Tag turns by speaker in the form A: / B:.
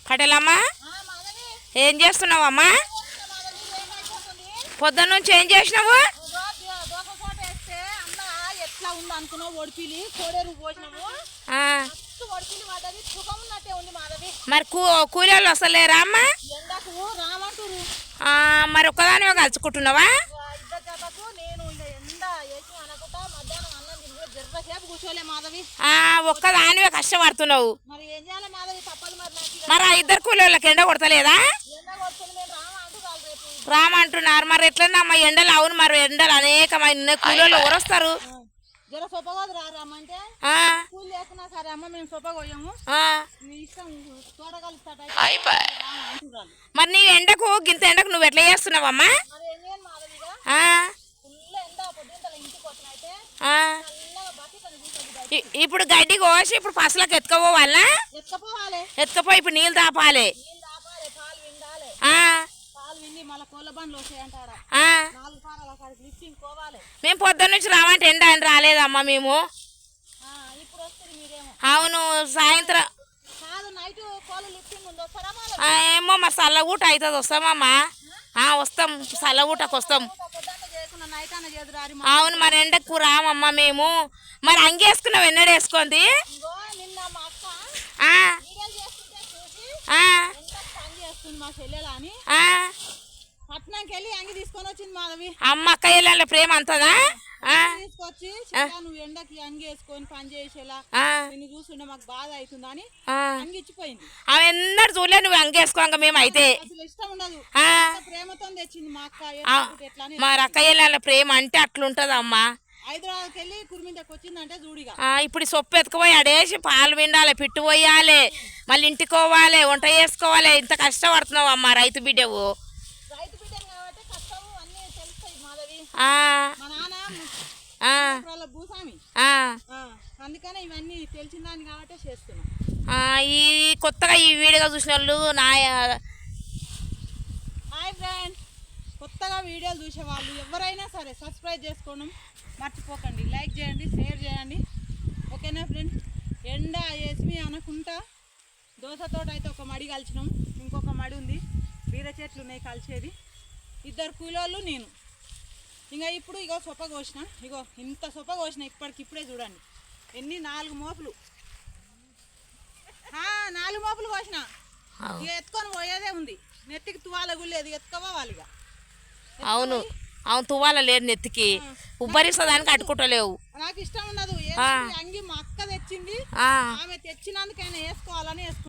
A: పటేలమ్మా ఏం చేస్తున్నావమ్మా? పొద్దున్న నుంచి ఏం చేసినావు? మరి కూలి వాళ్ళు వస్తలేరా అమ్మా? మరి ఒక్కదానివే కలుసుకుంటున్నావా? ఒక్కదానివే కష్టపడుతున్నావు. మరి ఆ ఇద్దరు కూలి వాళ్ళకి ఎండ కొడతలేదా? రామంటున్నారు. మరి ఎట్లన్నా ఎండలు? అవును, మరి ఎండలు అనేకమైన కూలి వాళ్ళు ఎవరు వస్తారు? మరి నీ ఎండకు గింత ఎండకు నువ్వు ఎట్లా చేస్తున్నావమ్మా? ఇప్పుడు గడ్డి కోసి ఇప్పుడు పసలకు ఎత్తుకపోవాలా? ఎత్తుకపోయి ఇప్పుడు నీళ్ళు తాపాలి. మేము పొద్దున్న నుంచి రావంటే ఎండ అని రాలేదమ్మా మేము. అవును, సాయంత్రం ఏమో మా చల్లగూట అవుతుంది. వస్తామమ్మా, వస్తాం, చల్లగూటకు వస్తాం. అవును, మరి ఎండకు రామమ్మా మేము. మరి అంగేసుకున్నావు ఎన్నడూ వేసుకుంది? అమ్మ అక్క వెళ్ళాలి ప్రేమ అంతదా? ఆమె ఎన్నడు చూడలే నువ్వు అంగేసుకోంగ మేము అయితే. మరి అక్క వెళ్ళాలి ప్రేమ అంటే అట్లుంటది అమ్మా. ఇప్పుడు సొప్పు ఎత్తుకుపోయి అడేసి పాలు విండాలి, పిట్టు పోయాలి, మళ్ళీ ఇంటికి పోవాలి, వంట చేసుకోవాలి. ఇంత కష్టపడుతున్నావు అమ్మా, రైతు బిడ్డవు. ఈ కొత్తగా ఈ వీడియో చూసిన వాళ్ళు
B: కొత్తగా వీడియోలు చూసే వాళ్ళు ఎవరైనా సరే సబ్స్క్రైబ్ చేసుకోవడం మర్చిపోకండి, లైక్ చేయండి, షేర్ చేయండి. ఓకేనా ఫ్రెండ్స్? ఎండ వేసి అనుకుంటా దోసతోట అయితే ఒక మడి కలిసినాం, ఇంకొక మడి ఉంది, బీర చెట్లు ఉన్నాయి కలిసేది. ఇద్దరు కూలోళ్ళు నేను. ఇంకా ఇప్పుడు ఇగో సొప్ప కోసిన, ఇగో ఇంత సొప్ప కోసిన ఇప్పటికిప్పుడే చూడండి ఎన్ని 4 మోపులు 4 మోపులు కోసిన. ఇక ఎత్తుకొని పోయేదే ఉంది, నెత్తికి తువాల గుళ్ళేది ఎత్తుకోవాలి. ఇక
A: అవును అవును, తువ్వాల లేదు నెత్తికి, ఉబ్బరిస్తుందానికి అట్టుకుంటలేవు.
B: నాకు ఇష్టం ఉండదు. అంగి మా అక్క తెచ్చింది, ఆమె తెచ్చినందుకైనా వేసుకోవాలని వేసుకుంటాను.